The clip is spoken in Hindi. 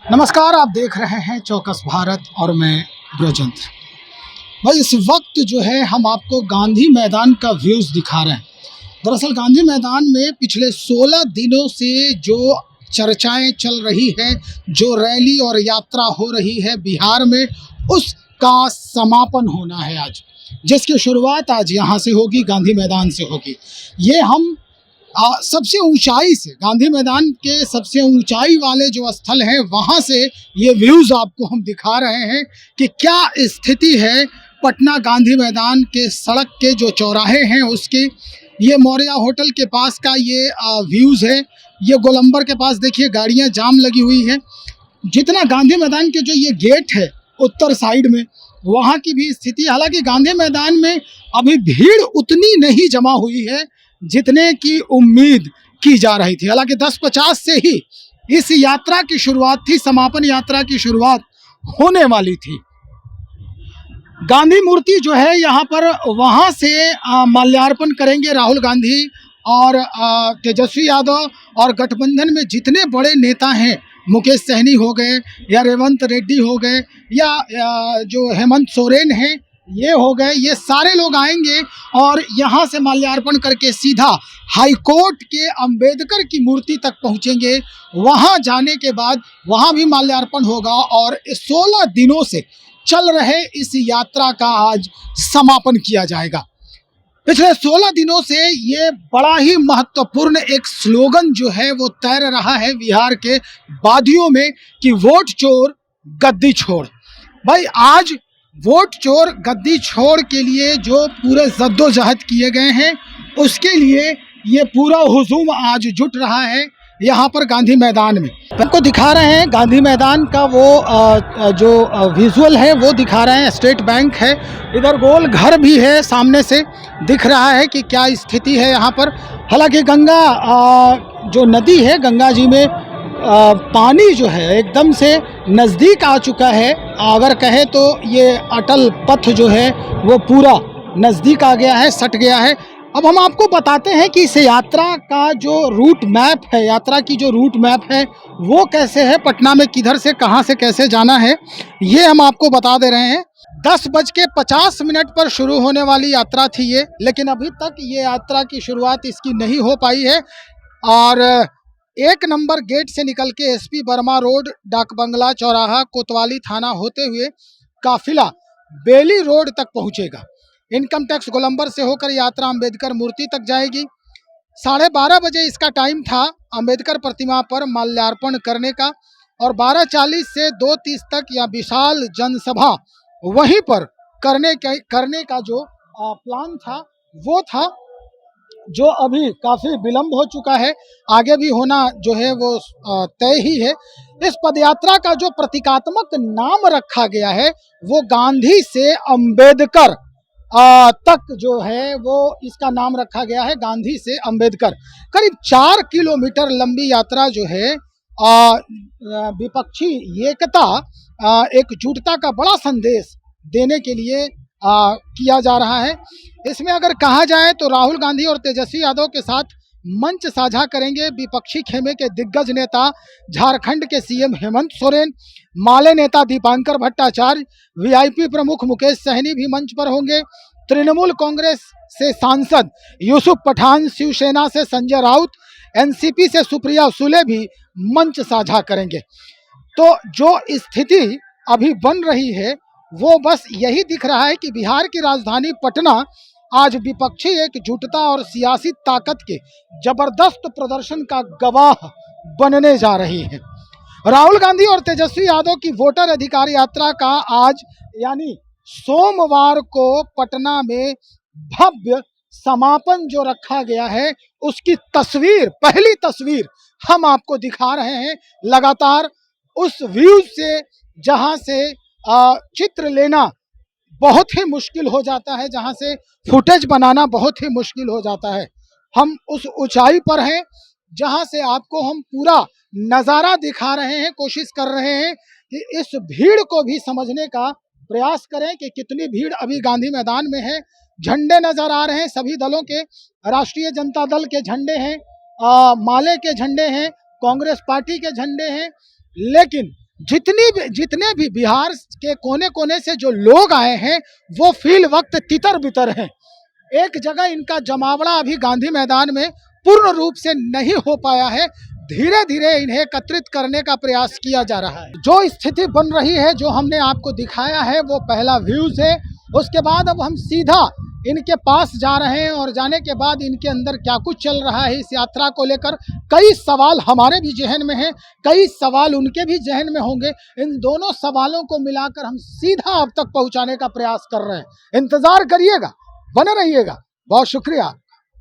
नमस्कार, आप देख रहे हैं चौकस भारत और मैं ब्रजेंद्र। भाई इस वक्त जो है हम आपको गांधी मैदान का व्यूज़ दिखा रहे हैं। दरअसल गांधी मैदान में पिछले 16 दिनों से जो चर्चाएं चल रही है, जो रैली और यात्रा हो रही है बिहार में, उसका समापन होना है आज, जिसकी शुरुआत आज यहाँ से होगी, गांधी मैदान से होगी। ये हम सबसे ऊंचाई से, गांधी मैदान के सबसे ऊंचाई वाले जो स्थल हैं वहाँ से ये व्यूज़ आपको हम दिखा रहे हैं कि क्या स्थिति है पटना गांधी मैदान के सड़क के जो चौराहे हैं उसके। ये मौर्या होटल के पास का ये व्यूज़ है। ये गोलंबर के पास देखिए गाड़ियाँ जाम लगी हुई हैं। जितना गांधी मैदान के जो ये गेट है उत्तर साइड में, वहाँ की भी स्थिति, हालांकि गांधी मैदान में अभी भीड़ उतनी नहीं जमा हुई है जितने की उम्मीद की जा रही थी। हालांकि 10:50 से ही इस यात्रा की शुरुआत थी, समापन यात्रा की शुरुआत होने वाली थी। गांधी मूर्ति जो है यहाँ पर, वहाँ से माल्यार्पण करेंगे राहुल गांधी और तेजस्वी यादव, और गठबंधन में जितने बड़े नेता हैं, मुकेश सहनी हो गए या रेवंत रेड्डी हो गए या जो हेमंत सोरेन हैं ये हो गए, ये सारे लोग आएंगे और यहाँ से माल्यार्पण करके सीधा हाई कोर्ट के अंबेडकर की मूर्ति तक पहुँचेंगे। वहाँ जाने के बाद वहाँ भी माल्यार्पण होगा और 16 दिनों से चल रहे इस यात्रा का आज समापन किया जाएगा। पिछले 16 दिनों से ये बड़ा ही महत्वपूर्ण एक स्लोगन जो है वो तैर रहा है बिहार के वादियों में कि वोट चोर गद्दी छोड़। भाई आज वोट चोर गद्दी छोड़ के लिए जो पूरे जद्दोजहद किए गए हैं उसके लिए ये पूरा हुजूम आज जुट रहा है यहाँ पर गांधी मैदान में। आपको दिखा रहे हैं गांधी मैदान का वो जो विजुअल है वो दिखा रहे हैं। स्टेट बैंक है, इधर गोल घर भी है, सामने से दिख रहा है कि क्या स्थिति है यहाँ पर। हालांकि गंगा जो नदी है, गंगा जी में पानी जो है एकदम से नज़दीक आ चुका है। अगर कहें तो ये अटल पथ जो है वो पूरा नज़दीक आ गया है, सट गया है। अब हम आपको बताते हैं कि इस यात्रा का जो रूट मैप है, यात्रा की जो रूट मैप है वो कैसे है, पटना में किधर से कहां से कैसे जाना है, ये हम आपको बता दे रहे हैं। 10:50 पर शुरू होने वाली यात्रा थी ये, लेकिन अभी तक ये यात्रा की शुरुआत इसकी नहीं हो पाई है। और 1 नंबर गेट से निकल के SP वर्मा रोड, डाक बंगला चौराहा, कोतवाली थाना होते हुए काफिला बेली रोड तक पहुंचेगा। इनकम टैक्स गोलंबर से होकर यात्रा अंबेडकर मूर्ति तक जाएगी। 12:30 बजे इसका टाइम था अंबेडकर प्रतिमा पर माल्यार्पण करने का, और 12:40 से 2:30 तक या विशाल जनसभा वहीं पर करने का जो प्लान था वो था, जो अभी काफ़ी विलंब हो चुका है। आगे भी होना जो है वो तय ही है। इस पदयात्रा का जो प्रतीकात्मक नाम रखा गया है वो गांधी से अंबेडकर तक जो है वो इसका नाम रखा गया है, गांधी से अंबेडकर। करीब 4 किलोमीटर लंबी यात्रा जो है विपक्षी एकता, एकजुटता का बड़ा संदेश देने के लिए किया जा रहा है। इसमें अगर कहा जाए तो राहुल गांधी और तेजस्वी यादव के साथ मंच साझा करेंगे विपक्षी खेमे के दिग्गज नेता झारखंड के CM हेमंत सोरेन, माले नेता दीपांकर भट्टाचार्य, VIP प्रमुख मुकेश सहनी भी मंच पर होंगे। तृणमूल कांग्रेस से सांसद यूसुफ पठान, शिवसेना से संजय राउत, NCP से सुप्रिया सुले भी मंच साझा करेंगे। तो जो स्थिति अभी बन रही है वो बस यही दिख रहा है कि बिहार की राजधानी पटना आज विपक्षी एकजुटता और सियासी ताकत के जबरदस्त प्रदर्शन का गवाह बनने जा रही है। राहुल गांधी और तेजस्वी यादव की वोटर अधिकार यात्रा का आज यानी सोमवार को पटना में भव्य समापन जो रखा गया है उसकी तस्वीर, पहली तस्वीर हम आपको दिखा रहे हैं लगातार उस व्यू से जहां से चित्र लेना बहुत ही मुश्किल हो जाता है, जहां से फुटेज बनाना बहुत ही मुश्किल हो जाता है। हम उस ऊंचाई पर हैं जहां से आपको हम पूरा नज़ारा दिखा रहे हैं, कोशिश कर रहे हैं कि इस भीड़ को भी समझने का प्रयास करें कि कितनी भीड़ अभी गांधी मैदान में है। झंडे नजर आ रहे हैं सभी दलों के, राष्ट्रीय जनता दल के झंडे हैं, माले के झंडे हैं, कांग्रेस पार्टी के झंडे हैं, लेकिन जितने भी बिहार के कोने कोने से जो लोग आए हैं वो फील वक्त तितर बितर हैं। एक जगह इनका जमावड़ा अभी गांधी मैदान में पूर्ण रूप से नहीं हो पाया है। धीरे धीरे इन्हें एकत्रित करने का प्रयास किया जा रहा है। जो स्थिति बन रही है, जो हमने आपको दिखाया है, वो पहला व्यूज है। उसके बाद अब हम सीधा इनके पास जा रहे हैं और जाने के बाद इनके अंदर क्या कुछ चल रहा है इस यात्रा को लेकर कई सवाल हमारे भी जहन में हैं, कई सवाल उनके भी जहन में होंगे। इन दोनों सवालों को मिलाकर हम सीधा अब तक पहुंचाने का प्रयास कर रहे हैं। इंतजार करिएगा, बने रहिएगा। बहुत शुक्रिया।